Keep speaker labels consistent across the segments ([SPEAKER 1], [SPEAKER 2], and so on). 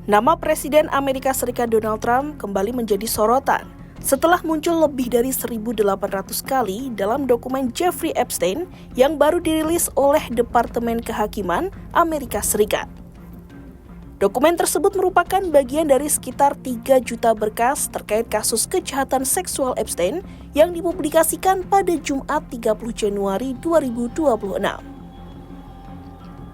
[SPEAKER 1] Nama Presiden Amerika Serikat Donald Trump kembali menjadi sorotan setelah muncul lebih dari 1.800 kali dalam dokumen Jeffrey Epstein yang baru dirilis oleh Departemen Kehakiman Amerika Serikat. Dokumen tersebut merupakan bagian dari sekitar 3 juta berkas terkait kasus kejahatan seksual Epstein yang dipublikasikan pada Jumat 30 Januari 2026.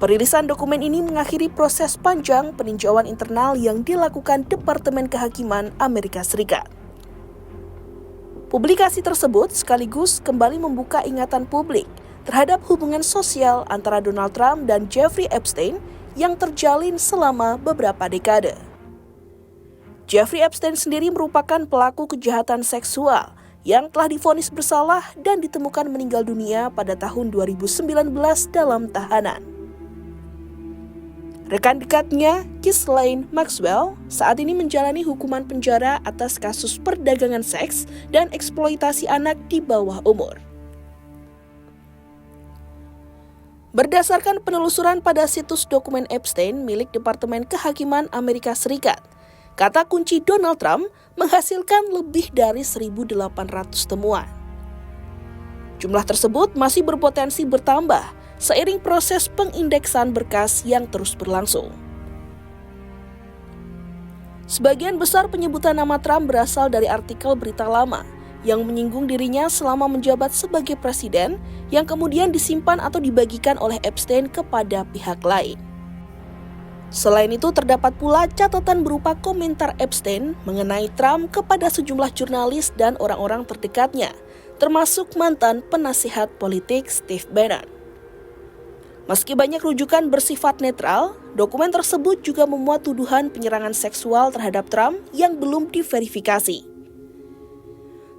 [SPEAKER 1] Perilisan dokumen ini mengakhiri proses panjang peninjauan internal yang dilakukan Departemen Kehakiman Amerika Serikat. Publikasi tersebut sekaligus kembali membuka ingatan publik terhadap hubungan sosial antara Donald Trump dan Jeffrey Epstein yang terjalin selama beberapa dekade. Jeffrey Epstein sendiri merupakan pelaku kejahatan seksual yang telah divonis bersalah dan ditemukan meninggal dunia pada tahun 2019 dalam tahanan. Rekan dekatnya, Ghislaine Maxwell, saat ini menjalani hukuman penjara atas kasus perdagangan seks dan eksploitasi anak di bawah umur. Berdasarkan penelusuran pada situs dokumen Epstein milik Departemen Kehakiman Amerika Serikat, kata kunci Donald Trump menghasilkan lebih dari 1.800 temuan. Jumlah tersebut masih berpotensi bertambah seiring proses pengindeksan berkas yang terus berlangsung. Sebagian besar penyebutan nama Trump berasal dari artikel berita lama yang menyinggung dirinya selama menjabat sebagai presiden yang kemudian disimpan atau dibagikan oleh Epstein kepada pihak lain. Selain itu, terdapat pula catatan berupa komentar Epstein mengenai Trump kepada sejumlah jurnalis dan orang-orang terdekatnya, termasuk mantan penasihat politik Steve Bannon. Meski banyak rujukan bersifat netral, dokumen tersebut juga memuat tuduhan penyerangan seksual terhadap Trump yang belum diverifikasi.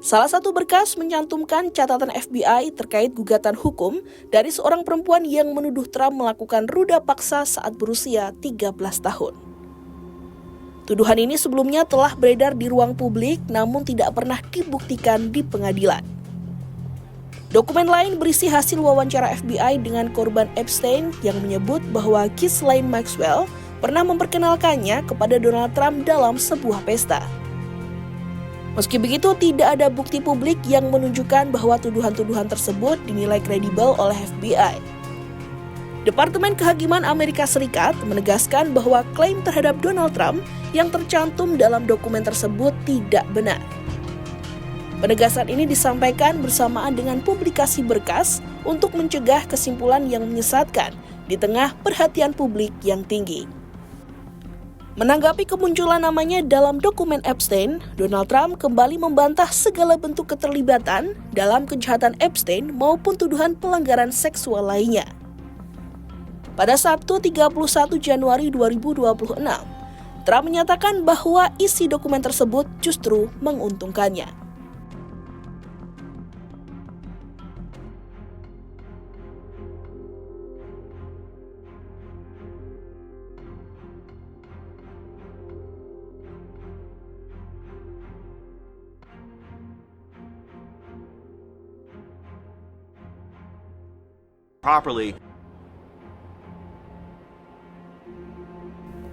[SPEAKER 1] Salah satu berkas mencantumkan catatan FBI terkait gugatan hukum dari seorang perempuan yang menuduh Trump melakukan ruda paksa saat berusia 13 tahun. Tuduhan ini sebelumnya telah beredar di ruang publik namun tidak pernah dibuktikan di pengadilan. Dokumen lain berisi hasil wawancara FBI dengan korban Epstein yang menyebut bahwa Ghislaine Maxwell pernah memperkenalkannya kepada Donald Trump dalam sebuah pesta. Meski begitu, tidak ada bukti publik yang menunjukkan bahwa tuduhan-tuduhan tersebut dinilai kredibel oleh FBI. Departemen Kehakiman Amerika Serikat menegaskan bahwa klaim terhadap Donald Trump yang tercantum dalam dokumen tersebut tidak benar. Penegasan ini disampaikan bersamaan dengan publikasi berkas untuk mencegah kesimpulan yang menyesatkan di tengah perhatian publik yang tinggi. Menanggapi kemunculan namanya dalam dokumen Epstein, Donald Trump kembali membantah segala bentuk keterlibatan dalam kejahatan Epstein maupun tuduhan pelanggaran seksual lainnya. Pada Sabtu 31 Januari 2026, Trump menyatakan bahwa isi dokumen tersebut justru menguntungkannya.
[SPEAKER 2] Properly.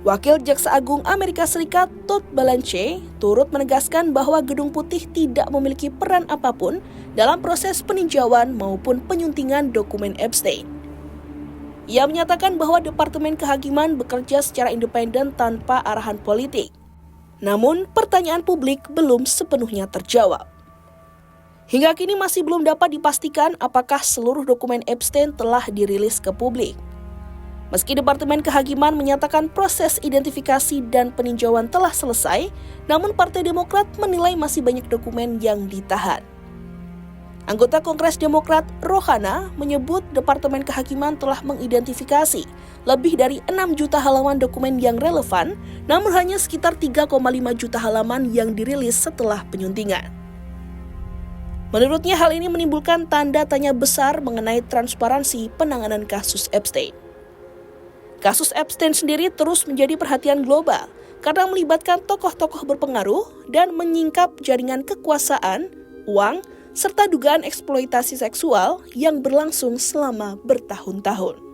[SPEAKER 1] Wakil Jaksa Agung Amerika Serikat Todd Blanche turut menegaskan bahwa Gedung Putih tidak memiliki peran apapun dalam proses peninjauan maupun penyuntingan dokumen Epstein. Ia menyatakan bahwa Departemen Kehakiman bekerja secara independen tanpa arahan politik. Namun, pertanyaan publik belum sepenuhnya terjawab. Hingga kini masih belum dapat dipastikan apakah seluruh dokumen Epstein telah dirilis ke publik. Meski Departemen Kehakiman menyatakan proses identifikasi dan peninjauan telah selesai, namun Partai Demokrat menilai masih banyak dokumen yang ditahan. Anggota Kongres Demokrat Rohana menyebut Departemen Kehakiman telah mengidentifikasi lebih dari 6 juta halaman dokumen yang relevan, namun hanya sekitar 3,5 juta halaman yang dirilis setelah penyuntingan. Menurutnya hal ini menimbulkan tanda tanya besar mengenai transparansi penanganan kasus Epstein. Kasus Epstein sendiri terus menjadi perhatian global karena melibatkan tokoh-tokoh berpengaruh dan menyingkap jaringan kekuasaan, uang, serta dugaan eksploitasi seksual yang berlangsung selama bertahun-tahun.